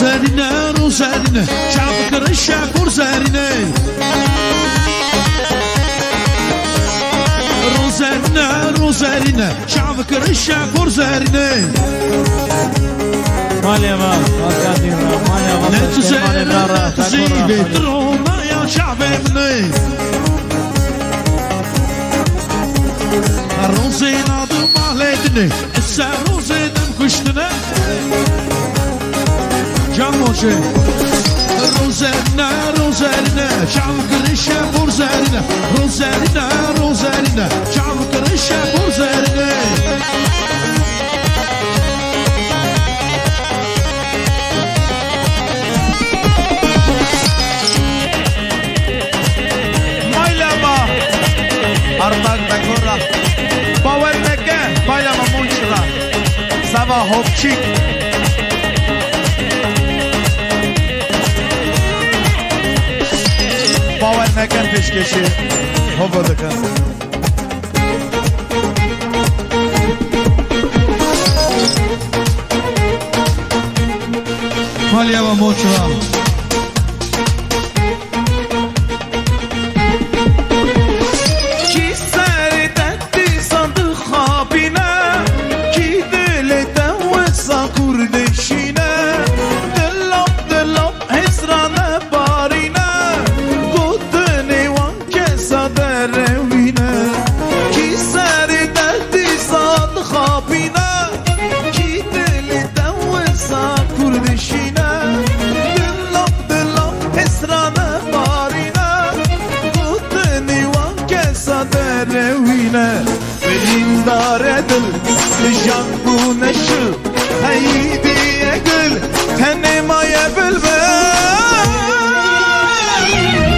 زرینه شب شکر زرینه رو زرینه شعب کرشه پر زرینه مالي ما قاعدين مالي ما نتزين تزيبي ترونا يا شعب مني الروزينا دوم عليتني الساروزينا مكشتنا جاموشي روزارنا روزارنا شعب كرشة بورزارنا روزارنا روزارنا شعب كرشة بورزارنا Artak Bekora Power Meke Bayla Mamunchla Sava Hopchik Power Meken peşkeşi Hobodakan Malya Mamunchla Jangu neşil Haydi egül Tenimaya bülbül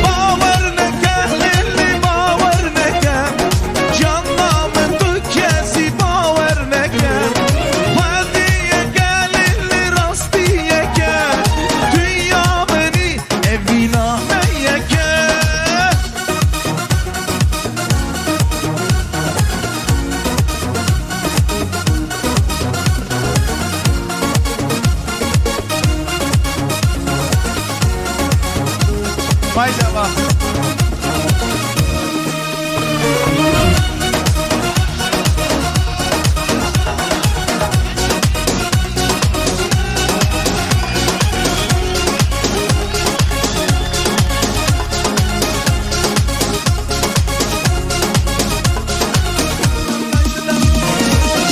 Bavar neke Lilli bavar neke Canlamın tükesi bavar neke Hadiye gel Lilli rastiye gel Dünya beni evina meyeke Maydava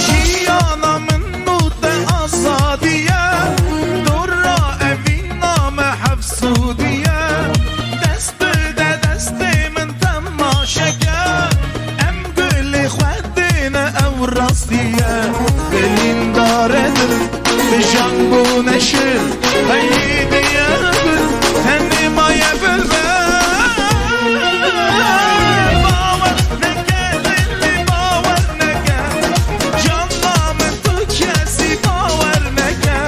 Şiyanamın nute asadiye Durra evin name hafsudiye راستیه دلین دارد به جنگو نشل هیدیه بل تنی مایه بل باور نکه دلی باور نکه جانامın تو کسی باور نکه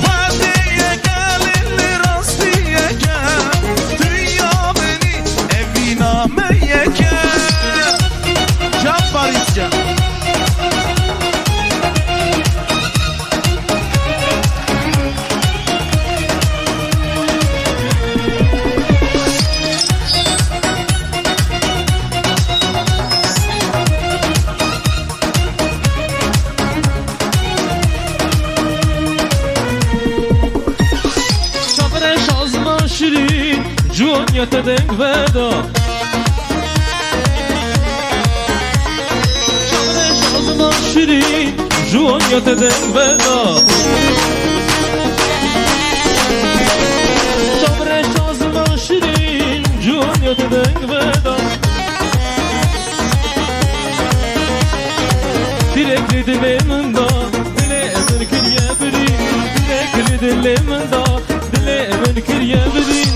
هدیه گلیلی راستیه که dünya beni evina meyeke Can Paris'ca جونیت دنگ ودا شامرش آزمان شیرین جونیت دنگ ودا شامرش آزمان شیرین جونیت دنگ ودا Direkli dilimda dile emin kirye birin Direkli dilimda dile emin kirye birin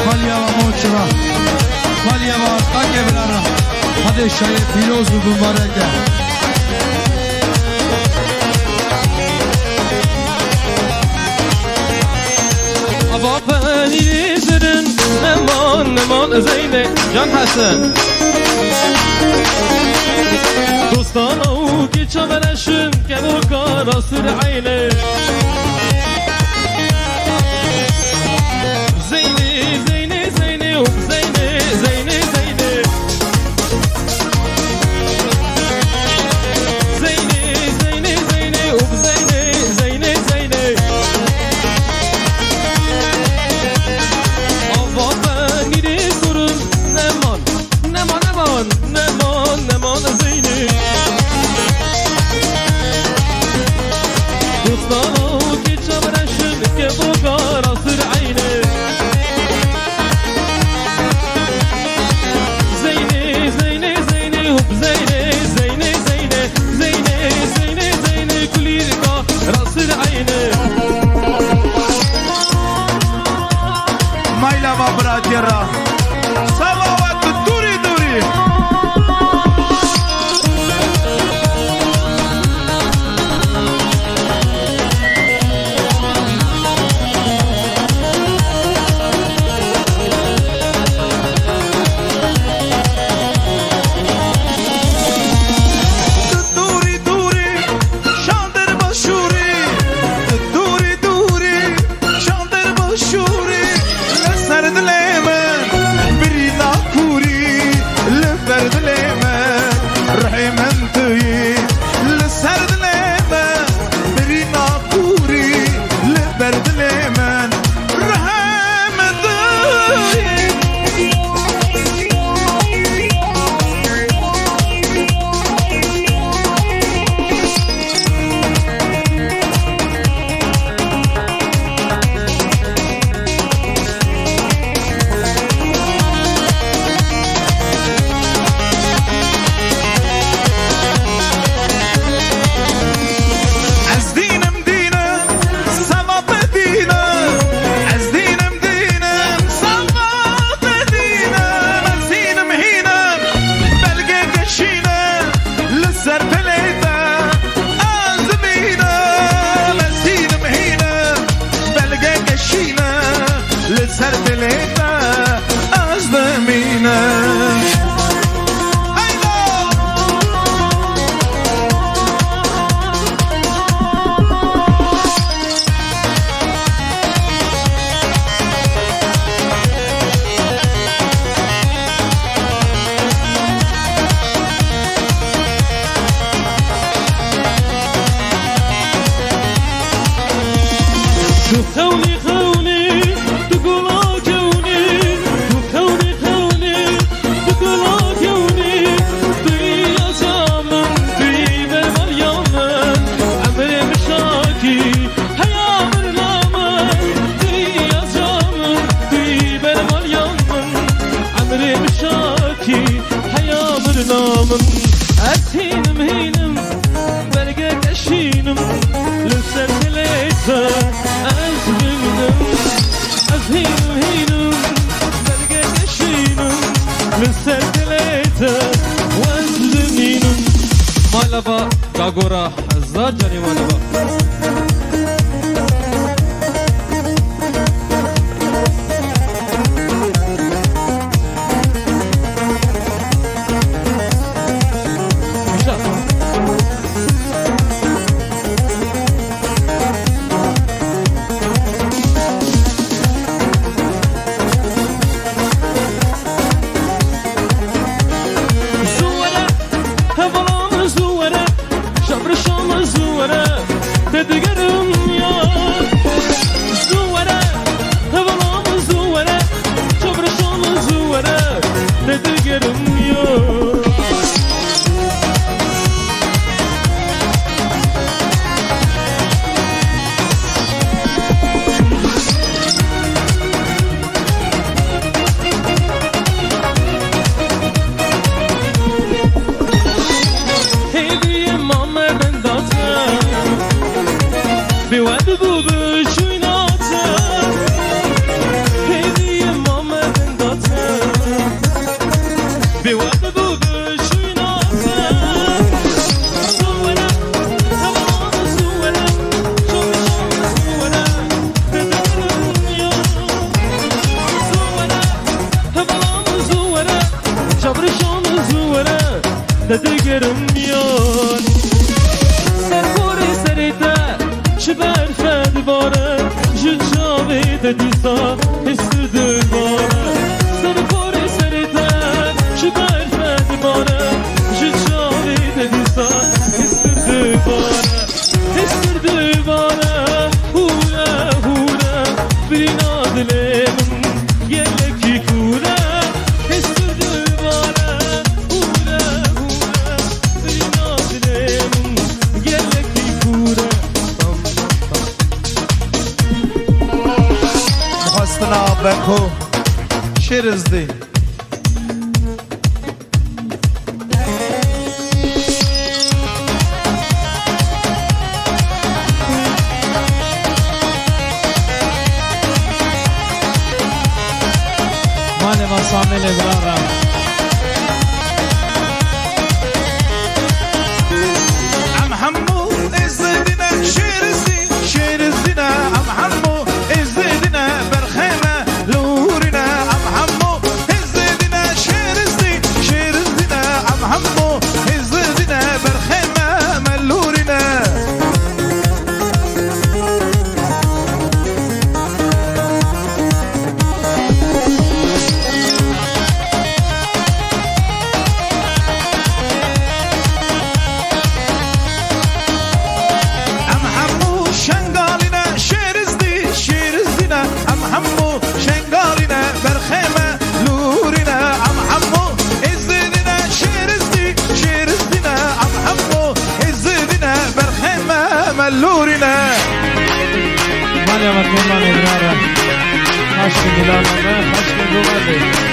Malya Mamunchla Malya Mamunchla Kevrara Hadi şayet filoz mübarek Aba penili zirin Eman Zeynep Can Hasan Dostana o ki çamereşim Kevo kara sır ayne Zeyni Zeyni Zeyni Zeyni Zeyni Zeyni فرحي من توي لسرد ليمن برينا كوري لبرد ليمن فرحي من توي مالبا گاگورا هزار جانی مالبا بکو شیرزدی مال مسامل ابرارم ام همو ازدینا شیرزدینا ام همو ازدینا برخیمه لورنا ام همو كمان إبرارة خشم ميلانا ما خشم دومدي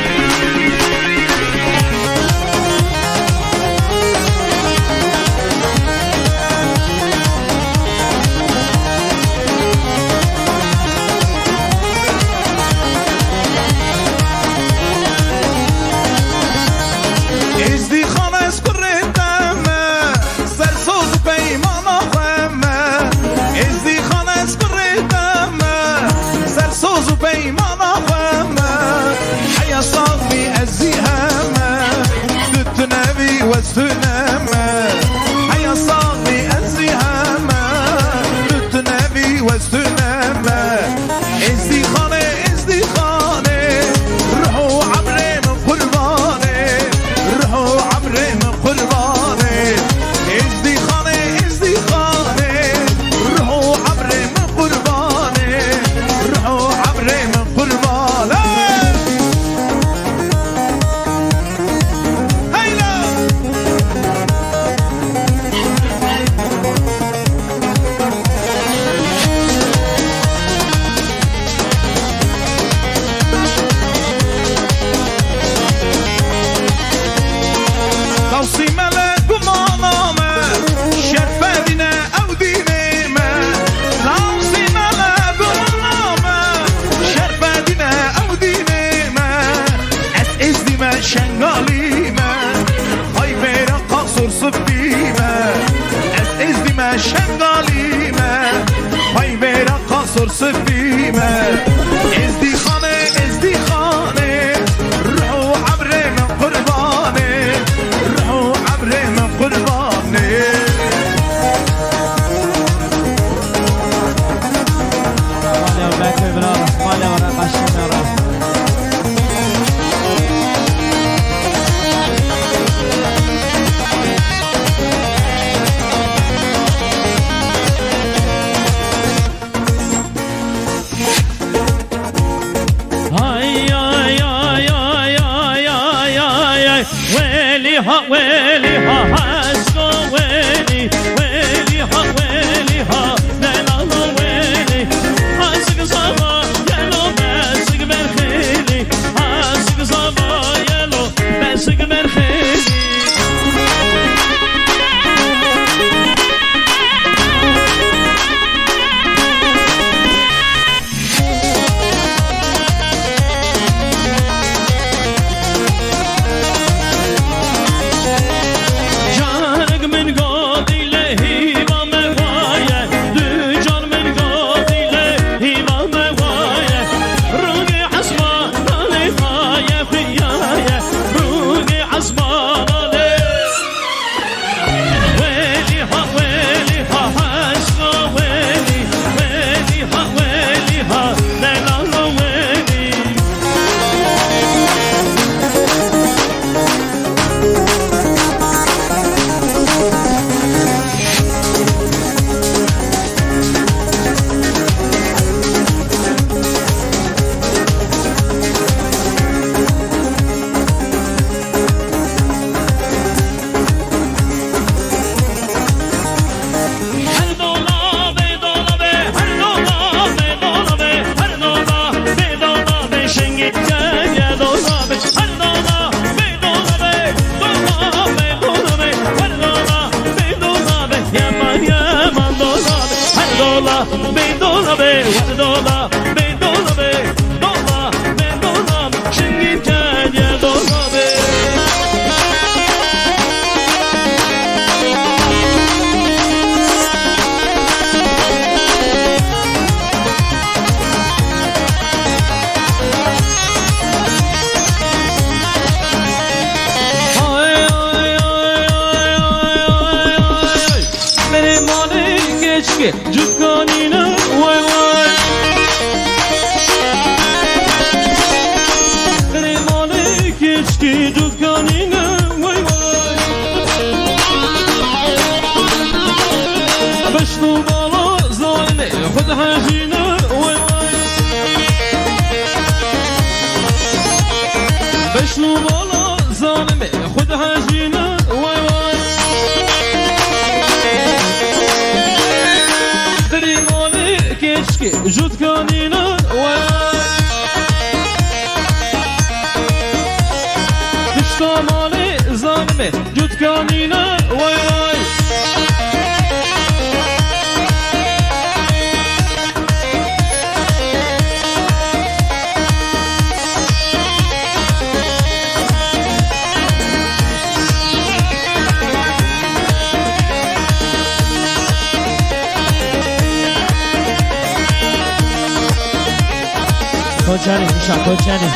بشنو بالا ظالمه خود هجینه وای وای دری مالی کش عشقي جود كانينا تشتا مالي ظالمي جود كانينا واي کوچانی میشه کوچانی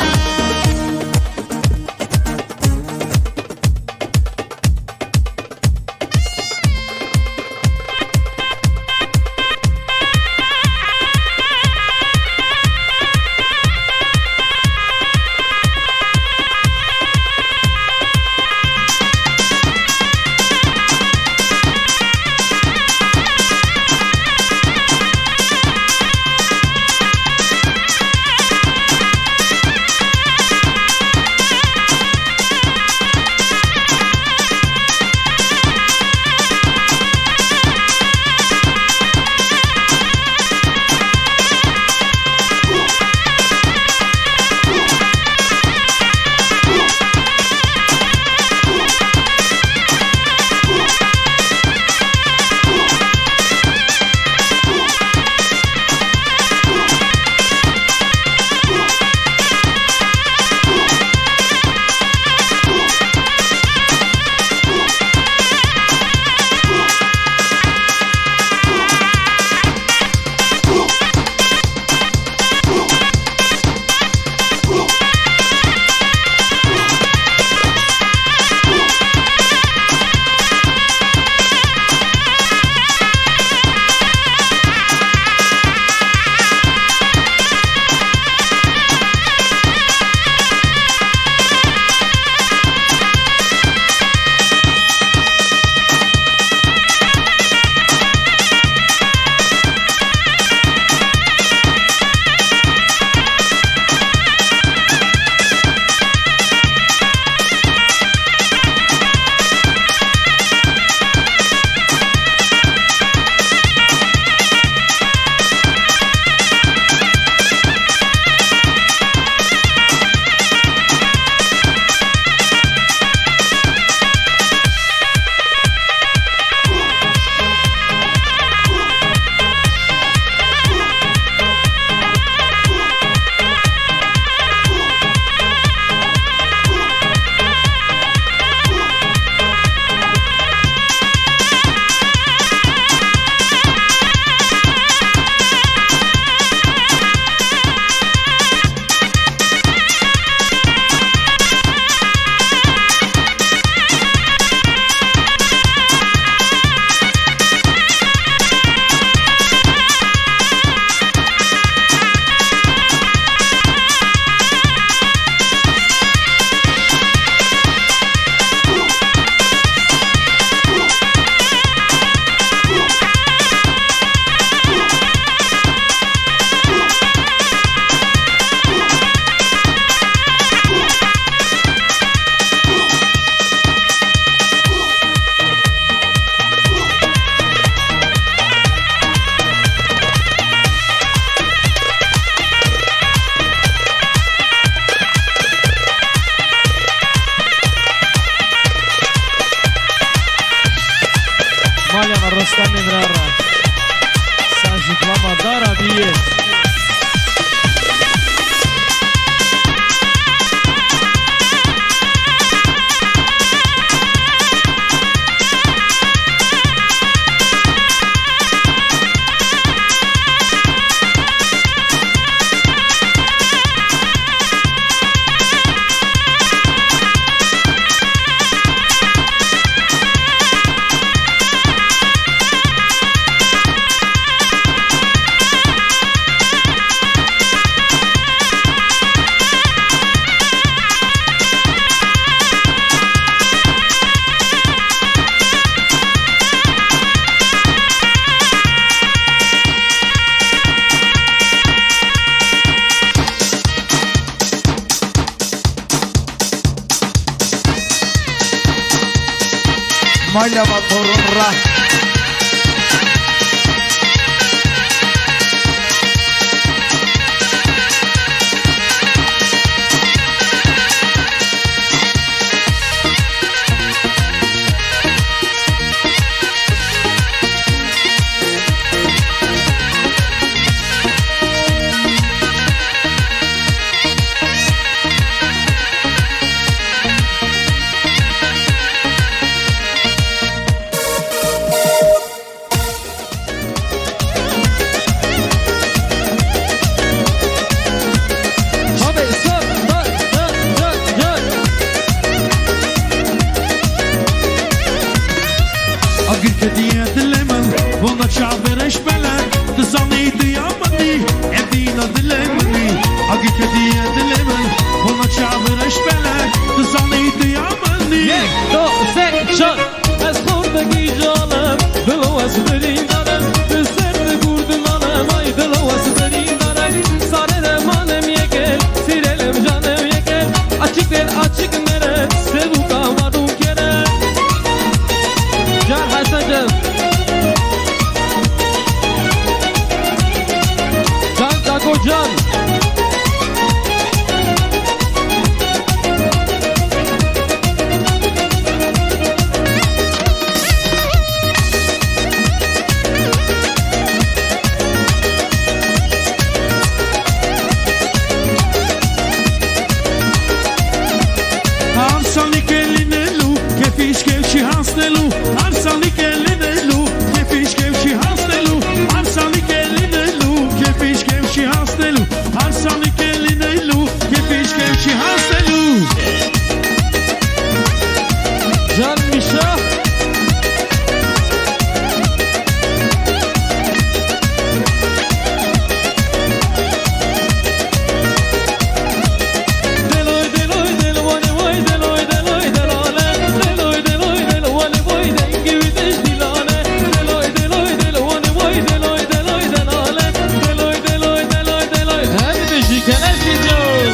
رستم برارا سازی کلاما دارا بیه Maya Batorra اگر کدیه دل من ونا شعبرش بله تزانی دیامنی ابینا دل منی اگر کدیه دل من ونا شعبرش بله تزانی دیامنی یک دو سه چار از خوردگی جانم دلو از برین دارم به سرد گردن آنم ay دلو از برین دارم ساره رمانم یکل سیرلم جانم یکل açık del açık nere sevu kavarum kere Can Hasan'cığım Can Tako Can Arsanik elinelu, kefiş kevşi hasnelu. Arsanik elinelu, kefiş kevşi hasnelu. Arsanik elinelu, kefiş kevşi hasnelu. Arsanik elinelu, kefiş kevşi hasnelu. Can Mişa Deloy deloy deloy deloy deloy deloy delale Deloy deloy deloy deloy dengi vites dilane Deloy deloy deloy deloy deloy deloy delale Deloy deloy deloy deloy Hadi beşikenes gidiyor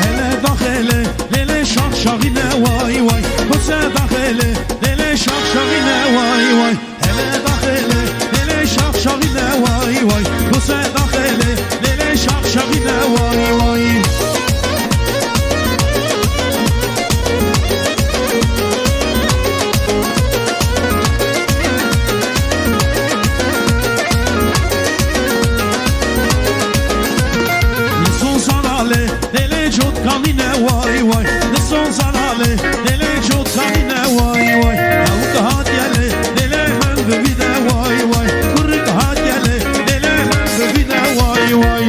Hele dakhele, lele şak şakine vay vay. Kose dakhele, lele şak şakine vay vay. Hele dakhele, lele şak şakine vay vay. Kose dakhele, lele şak şakine vay vay. Son sanale, dele jot kanine vay vay. Son sanale, dele jot kanine vay vay. Avuk hat yele, dele men bebide vay vay. Kuruk hat yele, dele men bebide vay vay.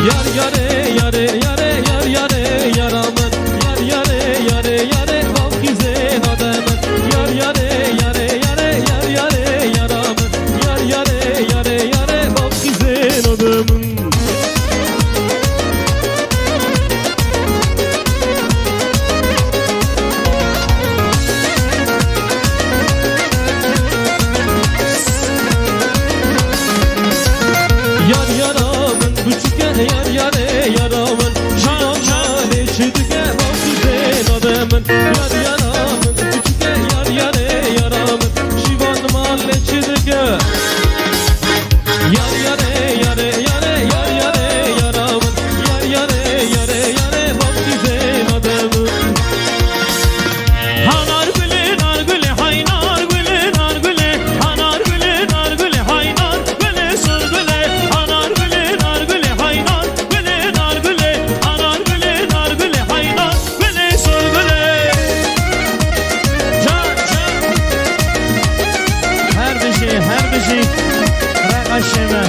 Yar yare yare yare yar yare yaramın Yar yare yare yare vafkizen adamın Yar yare yare yare yar yare yaramın Yar yare yare yare vafkizen adamın Yar yaramın küçüke yar yare yaramın Şan şane çıdıke vafkizen adamın Yar yaramın küçüke yar yare yaramın Şivan mahalle çıdıke Yar yare yare yare yar yare yaramın Yar yare yare yare vafkizen adamın Hanar güle nar güle haynar güle nar güle Hanar güle nar güle haynar güle sor güle Hanar güle nar güle haynar güle nar güle Hanar güle nar güle haynar güle sor güle Can can Her bir şey Rakaşeme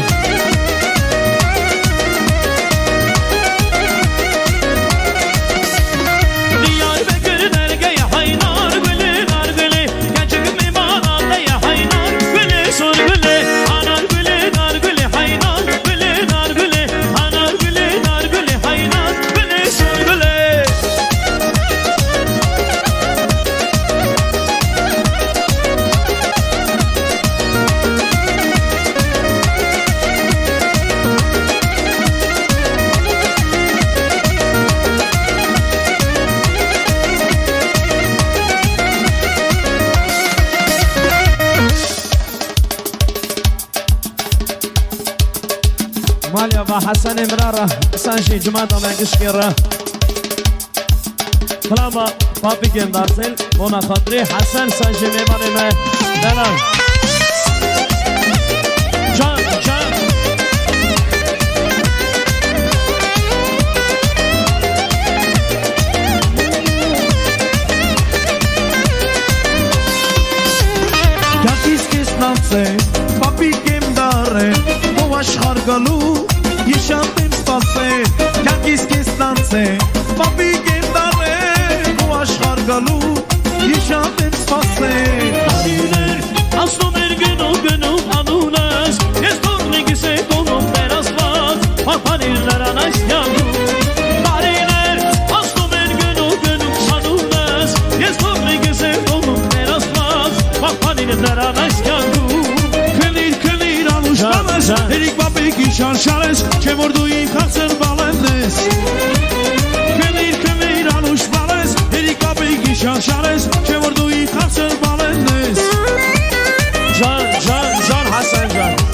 Diyarbakır dergeye haynar güle nar güle Gençlik mimarada ya haynar güle sor güle Hanar güle nar güle haynar güle nar güle Hanar güle nar güle haynar güle sor güle مالیا و حسن امراره سنشی جمعه دا منگش گره Klama papi gendarsel ona khatri Hasan Sanji mevanime Danan Can Papi kem dare o ashar galu yeshatem spase kakis kestanse papi kem dare o ashar galu yeshatem spase Diner asno mergeno geno anunas es torne que se tono peras vas papanirler anaş yamu Diner asno mergeno geno anunas es torne que se tono peras vas papanirler anaş yamu Erik babeki şarşares Çemurduyin kalsın balendes Kınır aluş bales Erik babeki şarşares Çemurduyin kalsın balendes Can Hasan Can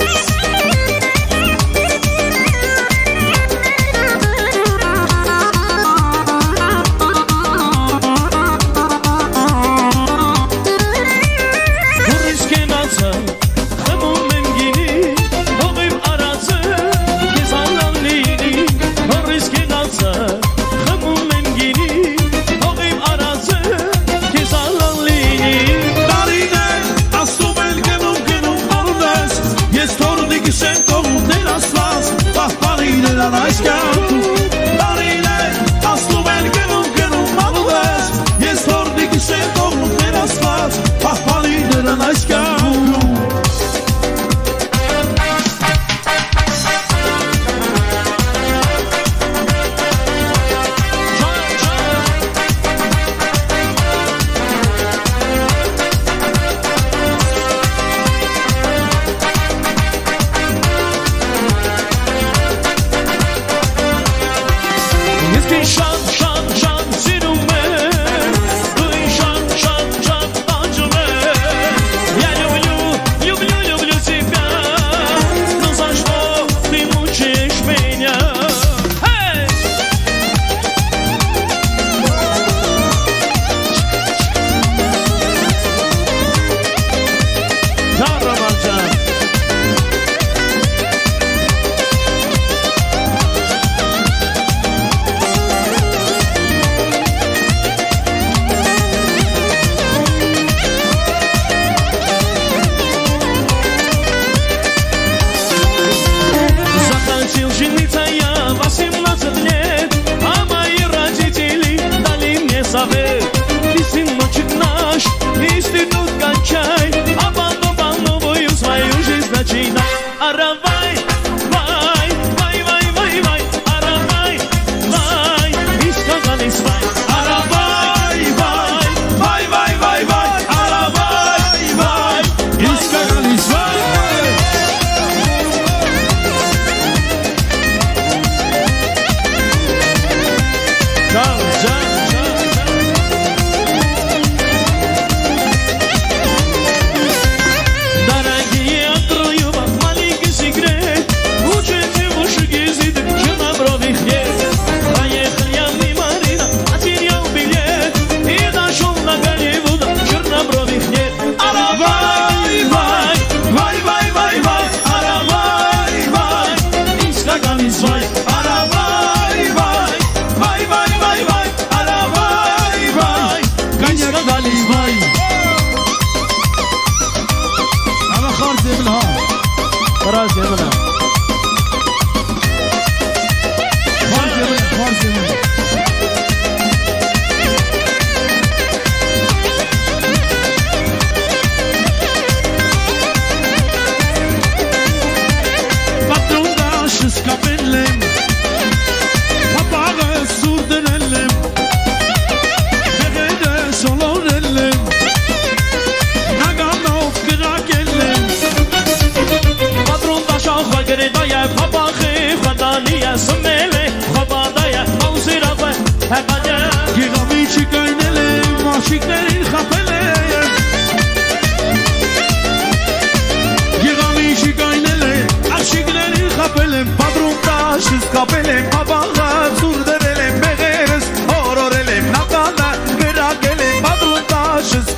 Kapelem, abağa, surderelem, beğeriz, hororelem, nakala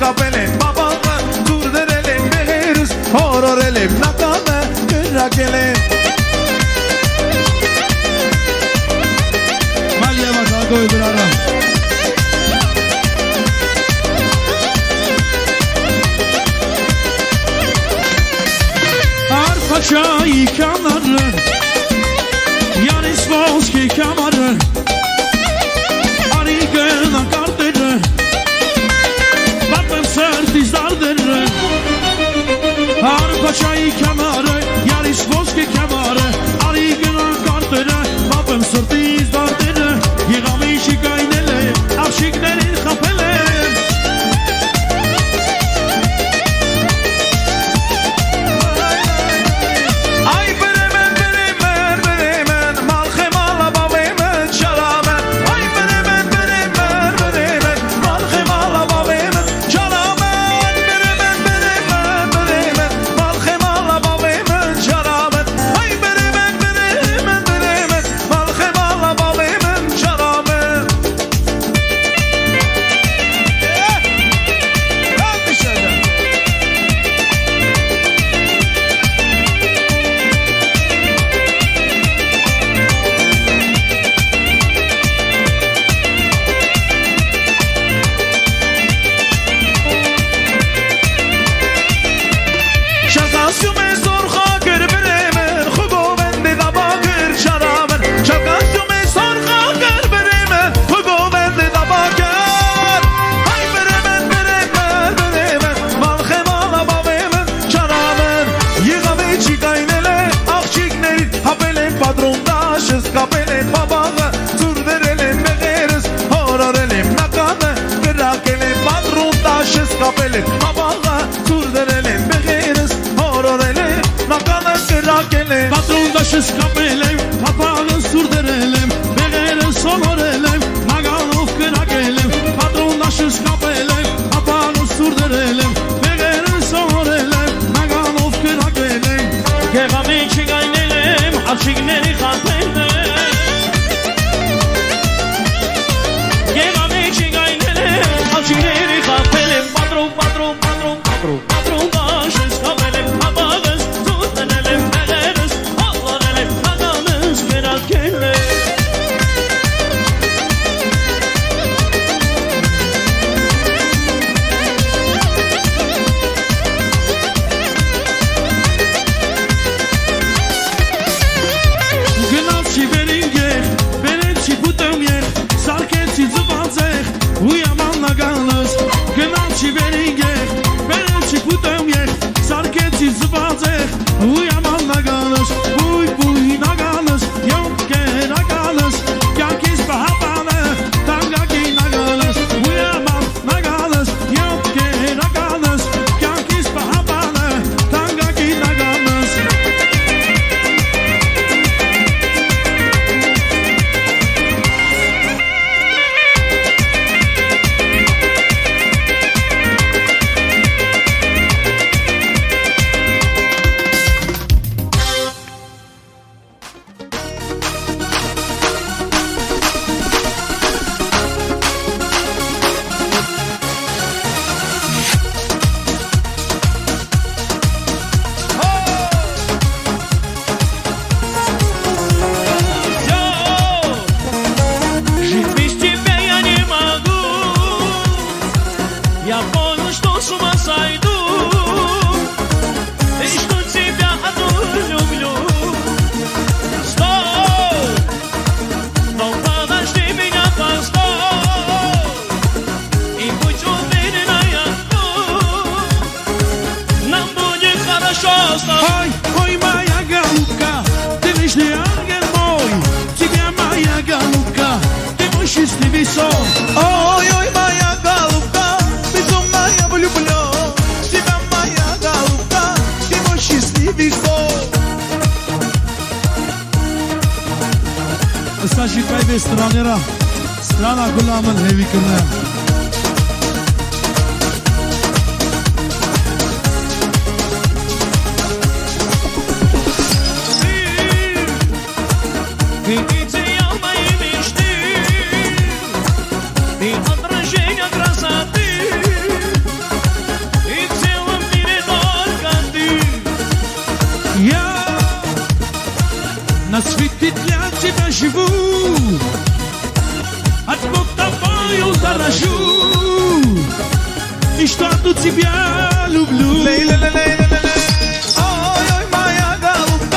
kapelen babaga dur derelim beğeriz horor elim nakame kırak elin Malya baka koydur ara. Arpa çayı kenarı Yanis Volski kamarı Arigena kardırı Batın sırt izdardırı Arpa çayı kenarı Yanis Volski kamarı Arigena kardırı Batın sırt izdardırı Yığamı işi kaynele Aşıkların kapele Patrondaşız kapelem, papağın surderelem Beğerin sonorelem, naganov kırakelem Patrondaşız kapelem, papağın surderelem Beğerin sonorelem, naganov kırakelem Kevami çigaynelem, aşıkleri kapelem Kevami çigaynelem, aşıkleri kapelem Patron, patron, patron, patron Patrondaşız kapelem, papağın surderelem Beğeriz, ağlarelem, naganız kırakelem Gnaci beringer, berenci putemjer Sarkenci zubazech, ujaman naganus Gnaci beringer, berenci putemjer Sarkenci zubazech, ujaman naganus Buj, buj, naganus, jomke naganus Jankis behabane, tangaki naganus Ujaman naganus, jomke naganus Jankis behabane, tangaki naganus Жить без тебя я не могу Я понял, что с ума сойду И что тебя одну люблю Стой Но подожди меня, постой И будь уверена, я тут Нам будет хорошо с тобой Ой, ой, моя голубка, ты вечный ангел мой Тебя, моя голубка, ты мой счастливый сон Ой, ой, моя голубка, безумно я влюблен в тебя, моя голубка, ты мой счастливый сон. Саши кайбе странера, страна гуламын хевикына Ты идеал моей мечты Ты отражение красоты اشتاق تبيا لبلو ليلى ليلى ليلى آي آي ما يا قلبك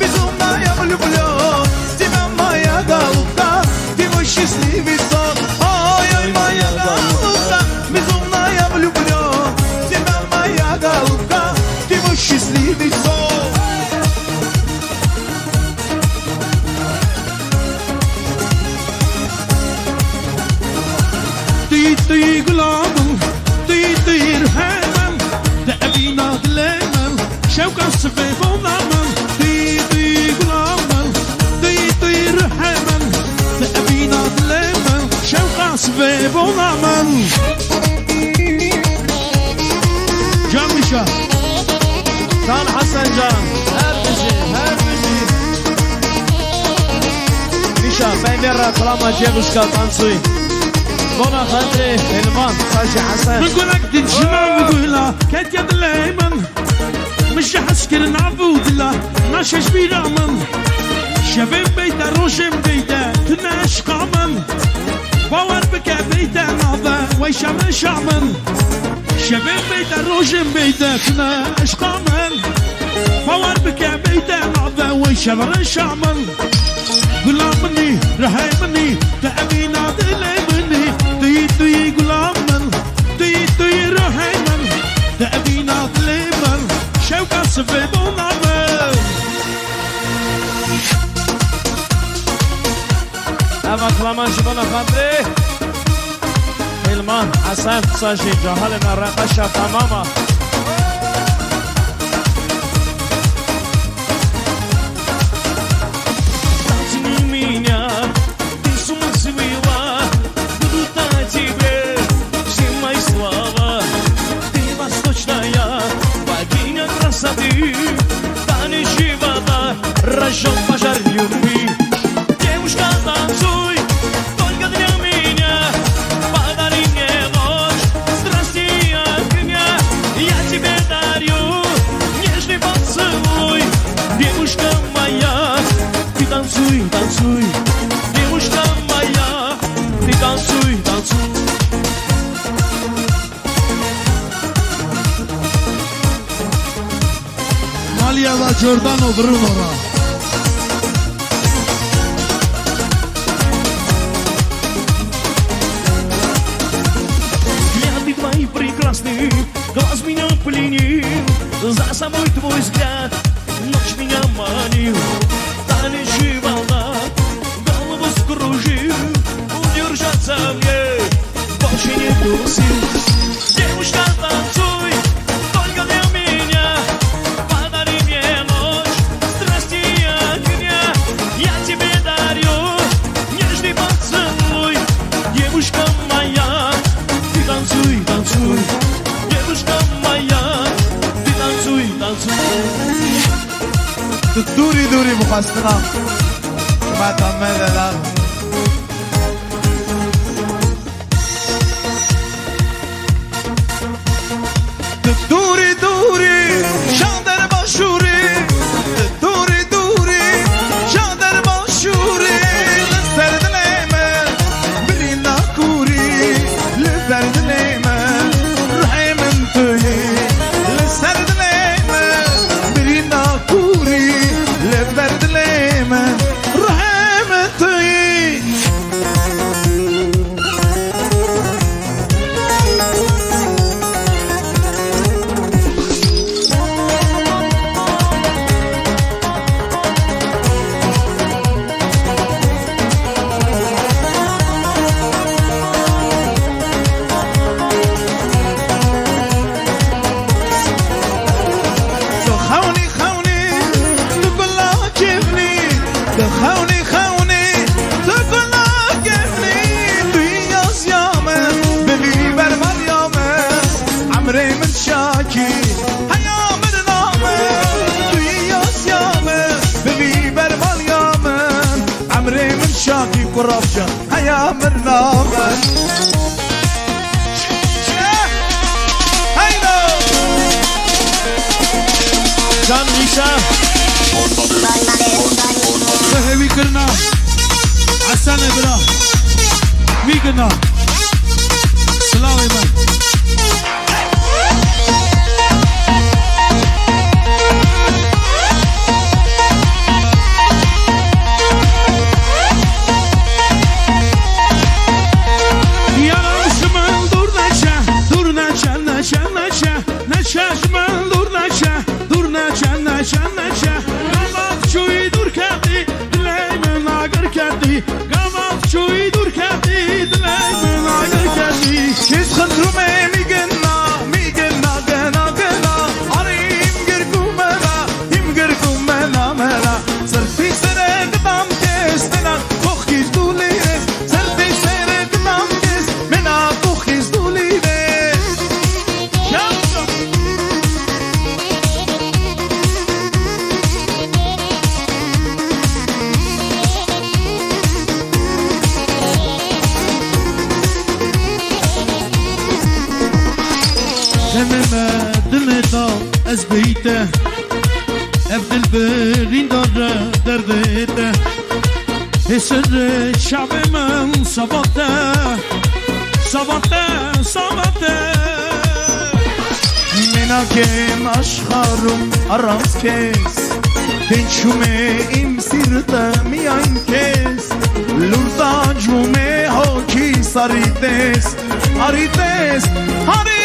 بزومنا يا بلبلو تمام ما يا قلبك تمشي سليبي صوت آي آي ما يا قلبك بزومنا يا بلبلو تمام ما يا قلبك تمشي سليبي صوت طي قلامم طي رحامم دأبينا دلامم شوكا الصفيف ونامم طي قلامم طي رحامم دأبينا دلامم شوكا الصفيف ونامم جان مشا Can Hasan Can. Her bizi. Misha, ben bir reklama cevuşka tansuy. Bona Kadri, Elman, Saji Hasan. نقولك تنجمع نقولها كانت يد الأيمن مش حسكر نعبود الله ناشا شبير أمن شباب بيتا روشم بيتا تناش قامن باور بكا بيتا نعضا ويشام شعمن شباب بيتا روشم بيتا تناش قامن باور بكا بيتا نعضا ويشام شعمن قلام مني رهاي مني تأمينا دلي مني طي قلام من طي رهاي من تأمينا دلي من شوكا صفي بونامن Eva klaman Bona Kadri. Elman, Hasan, Saji, Cahalina, Rakasha, Tamama. Рожок пожар любви. Девушка, танцуй, только для меня. Подари мне ночь, страсти и огня. Я тебе дарю нежный поцелуй. Девушка моя, ты танцуй, танцуй. Девушка моя, ты танцуй, танцуй. ماليا و جردان و برونورا Взгляды твои прекрасны, глаз меня пленил. За собой твой взгляд, ночь меня манил. Танечи волна, голову скружил. Удержаться мне больше нету сил. Девушка, танцуй, только для меня. Подари мне ночь, страсти и огня. Я тебе дарю нежный поцелуй. Девушка моя, ты танцуй, танцуй. Девушка моя, ты танцуй, танцуй. دوري دوري بخواستنا ما تمه دلال دوري دوري شادر باشوري دوري دوري شادر باشوري لسر دليمه برينا كوري لسر دليمه روحي من توي لسر دليمه برينا كوري لسر دليمه روحي من توي خوني خوني تقول لا كيفني خوني خوني تقول لا كيفني دنيا صيامة بلي برمال يامة عمري من شاكي هيا من نامة دنيا صيامة بلي برمال يامة عمري من شاكي قرابشة هيا من نامة Can Misha. هوي كرنا حسن ابرا ميقنا سلام ايمن جمع دلتا از بیته اف دل برین داره دردته سر شب من صباته صباته صباته منا که مشخارم اراز کس دنچومه ایم سیرته میایم کس لورتا جومه هاکی ساریدس هاریدس هاریدس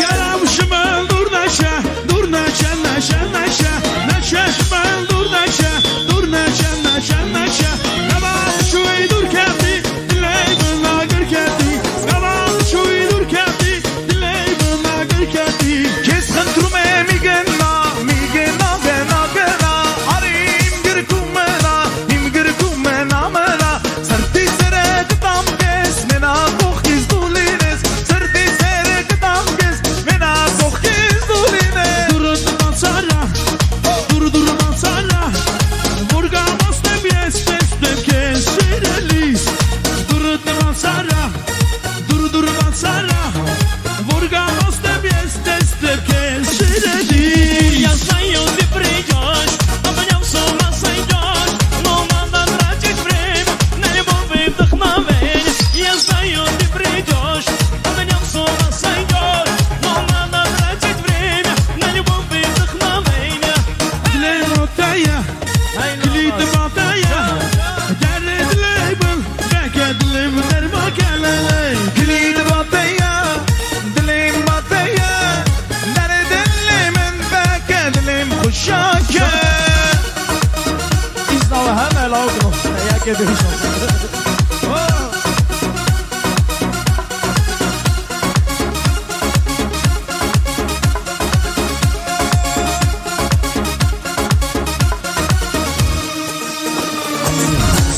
یارم شمال دور نشه دور نشه نشه نشه نشه شمال دور نشه دور نشه نشه نشه نبا شوی دور کردی دلی بنا گر کردی نبا شوی دور کردی دلی بنا گر کردی کس خنترومه میگه نا میگه نا گنا گنا هاریم گرکومنا هیم گرکومنا منا سردی سره کدام کس منا کوخیز دولینس سردی سره کدام کس منا کوخیز دولینس Durun mansara Dur mansara Vurga mostem jestem kesrelis Durun mansara Dur mansara Vurga mostem jestem kesrelis Я знаю, ты придешь, а в нем с ума сойдешь. Но надо тратить время на любовь и вдохновение. Я знаю, ты придешь, а в нем с ума сойдешь. Но надо тратить время на любовь и вдохновение. Dileğim otaya Kilidim otaya Derdi dileğim Belki dileğim derma kelele Kilidi bataya dilim bataya nere dilimin beke dilim kuşake İznavı hemen aldım. Ya gidiyorsun.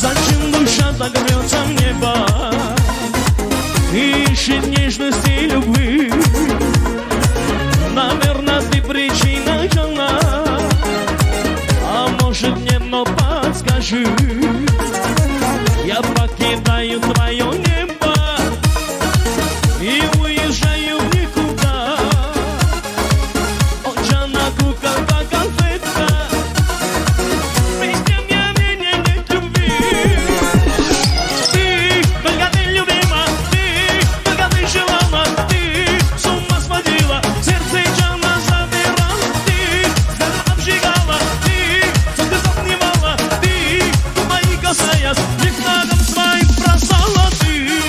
Зачем душа так рвется в небо Ищет нежности и любви Наверное, ты причина жена А может мне, но подскажи Я покидаю твое небо И уезжаю в никуда Отчана куколка конфетка Без тебя мне нет любви Ты, только ты любима Ты, только ты желана Ты с ума сводила Сердце Джана забирала Ты, взглядом обжигала Ты, солнце затмевала Ты, мои касаясь Взглядом своим бросала Ты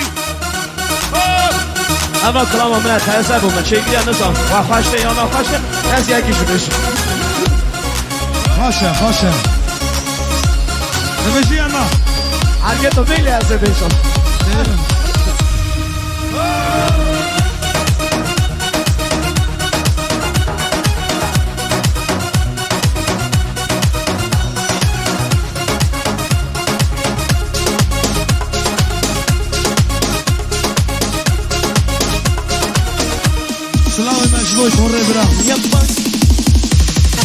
اما کلام من تازه بومه چیگی نزام و خوشته یا نخوشته از یکیشو بشون Haşa haşa Nefesi yanma هرگه تو بیلی از بشون Слава мешвой корре бра Небо.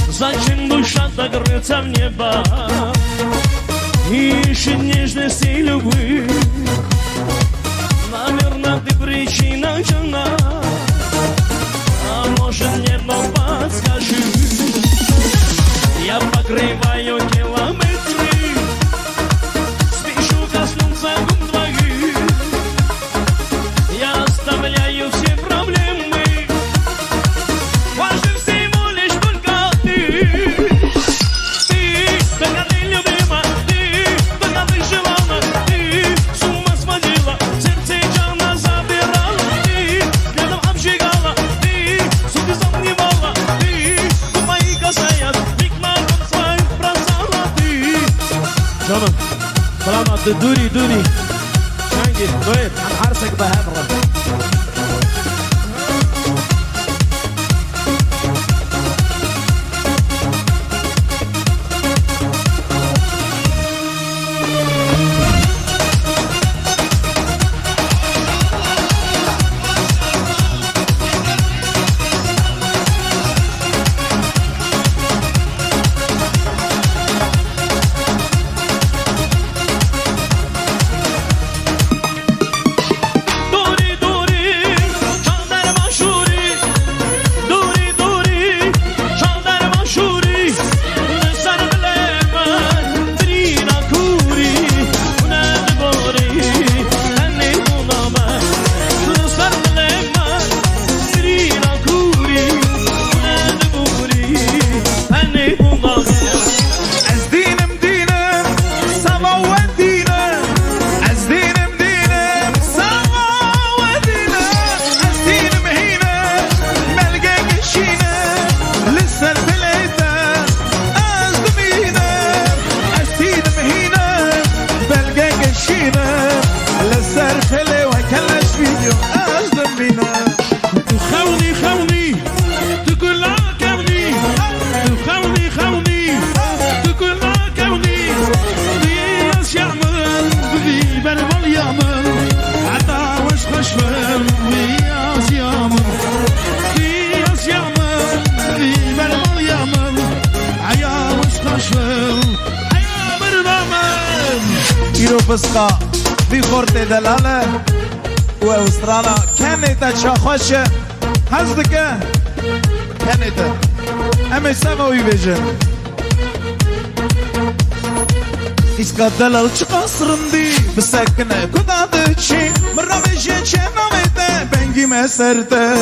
Зачем душа так рвется в небо Ищет нежности и любви Наверное, ты причина жена А может мне, но подскажи Я покрываю километры Спешу коснуться губ твоих Я оставляю все проблемы Важен всего лишь только ты Ты, только ты любима Ты, только ты желана Ты с ума сводила Сердце Джана забирала Ты, взглядом обжигала Ты, сутки затмевала Ты, мои касаясь Рикманом своим бросала Ты Canım Salamattı duri duri Şengi doyur An harsak behem بيو أجدم بينا خوني خوني تقول لا كوني خوني خوني تقول لا كوني بياس يعمل بذي بربل يعمل عطا وش خشفل بياس يعمل بياس يعمل بذي بربل يعمل عيا وش خشفل عيا بربل إيرو بسقا في خورتي دلالة وأسترالا كانت شاخوش هزدك كانت أمي سماوي بيجن إسكا دلال قصرندي بسكنة كدادتشي مرة بيجي شناميته بنجي مسرته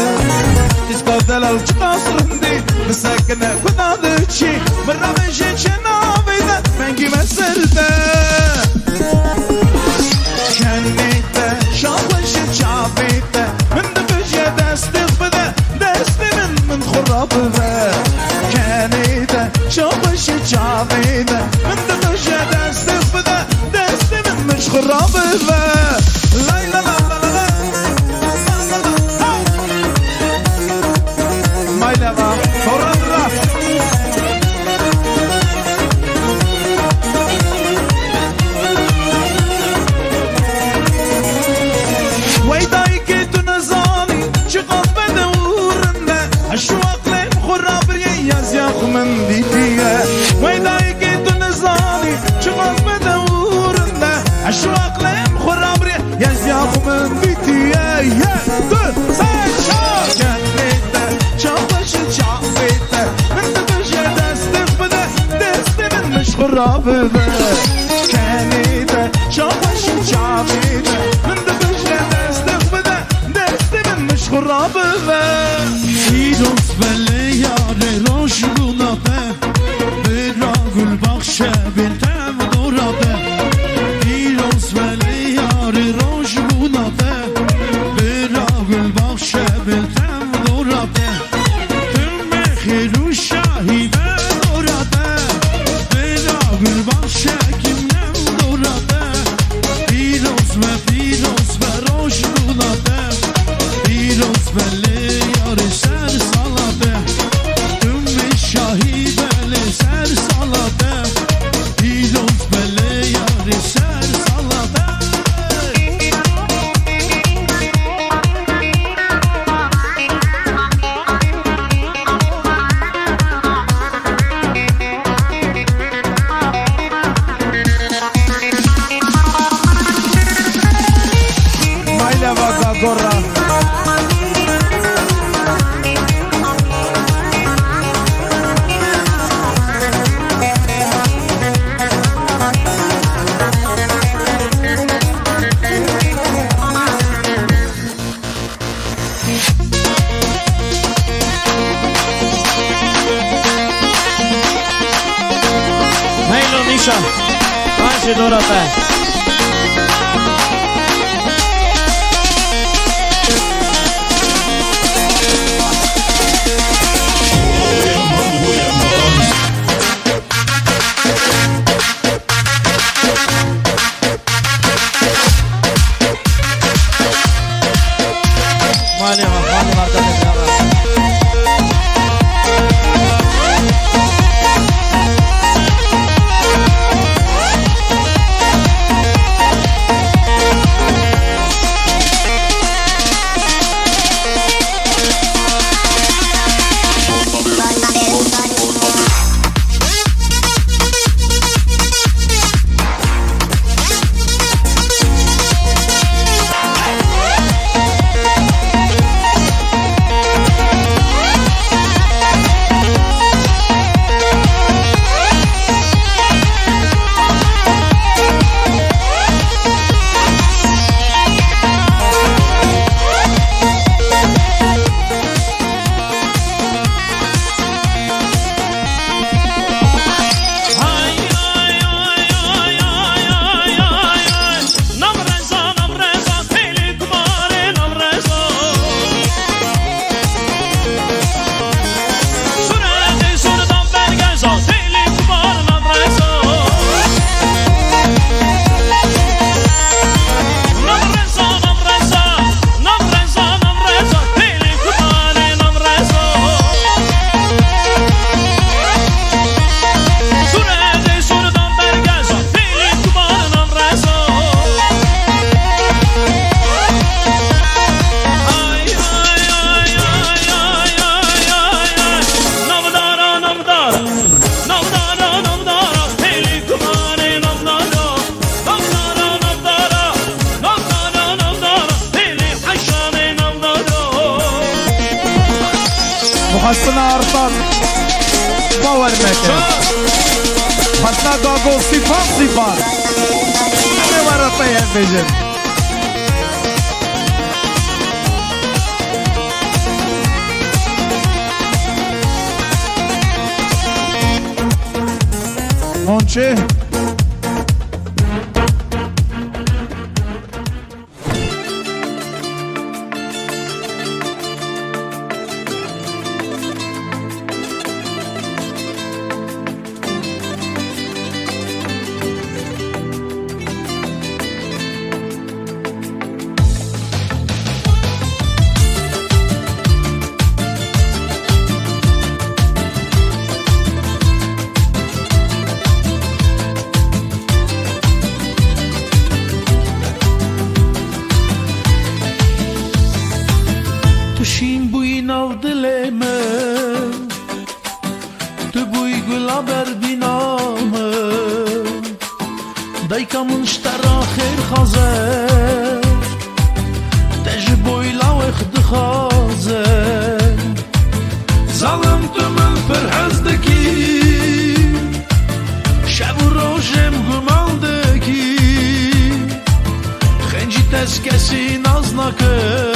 إسكا دلال قصرندي بسكنة كدادتشي مرة بيجي شناميته بنجي مسرته كنيته شاوش شافيته من دبجة دستي خبده دستي من خراب ذا كنيته شاوش شافيته من دبجة دستي خبده دستي من مش خراب ذا لا لا لا لا لا ما يلعب فرد راس الشواق لين خراب رياز ياخ من ديتيه ويدايك تنزاني شواق بدورنا الشواق لين خراب رياز ياخ من ديتيه يا سايشا كنيته شاوش شافيته من دبجة دستك بده دستي من مش خراب ذا كنيته شاوش شافيته من دبجة دستك بده دستي من مش خراب ذا ایروز بله یار روش گوناته برا گل بخشه بنتم دوراته ایروز بله یار روش گوناته برا گل بخشه بنتم دوراته تم خیرو شاهی به دوراته برا گل بخشه کمیم دوراته ایروز به روش گوناته ایروز بله یار سر سالاته تم شاهی بله سر سالاته ایروز بله یار سر سالاته مایلا واقع گورا هيلو نيشا ماشي دورته مالي حسن ارتان باور مکن حسن گاگو صفات همه ورطه هم بیجن منچه شین بوی نو دل من تو بوی گلا بر بینام دایکا منشتر آخر خازه تج بوی لاوخ دخازه ظالم تو من فرحزدکی شب و روشم گماندکی خنجی تز کسی ناز نکن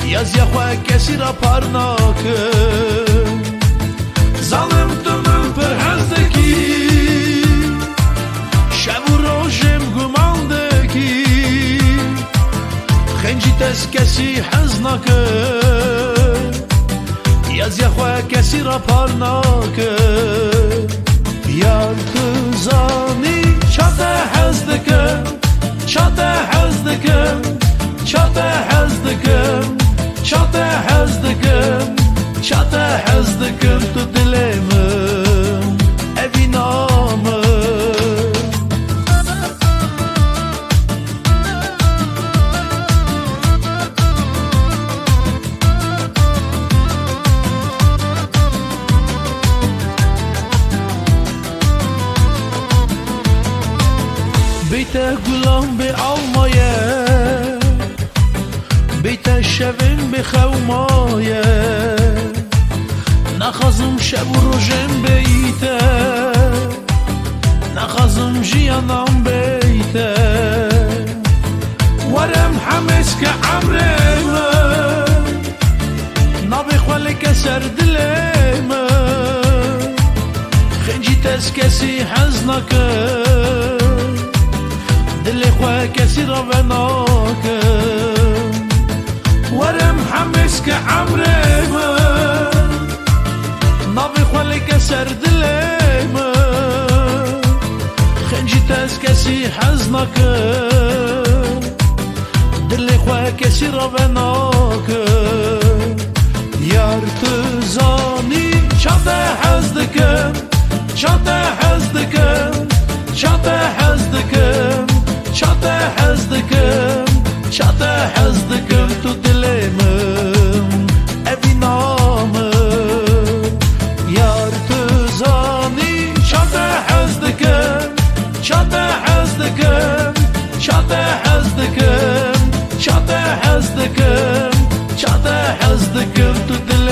یز یا خواه کسی را پر نکن ظالم تو من پرهزدکی شب و روشم گماندکی خنجی تز کسی حز نکن یز یا خواه کسی را پر نکن یار تو زانی چاته حزدکم چاته حزدکم چاته حزدکم چاته حزدکم چاته حزدکم تو دلم اوی نامم بیت گلام به آلمایه بیت شبم بخومایه نخازم شب و روشم بیته نخازم جیانم بیته ورم حمس که عمرم نبی خوالی کسر دلم خنجی تز کسی حز نکن دل خواه کسی را بناکن ورم حمس که عمرم نبی خوالی کسر دلم خنجی تز کسی حز نکن دل خواه کسی را بناکن یار تو زانی چاته حزدکم چاته حزدکم چاته حزدکم چاته حزدکم چاته حزدکم تو دلم اوی نامم یار تو زانی چاته حزدکم چاته حزدکم چاته حزدکم چاته حزدکم چاته حزدکم تو دلم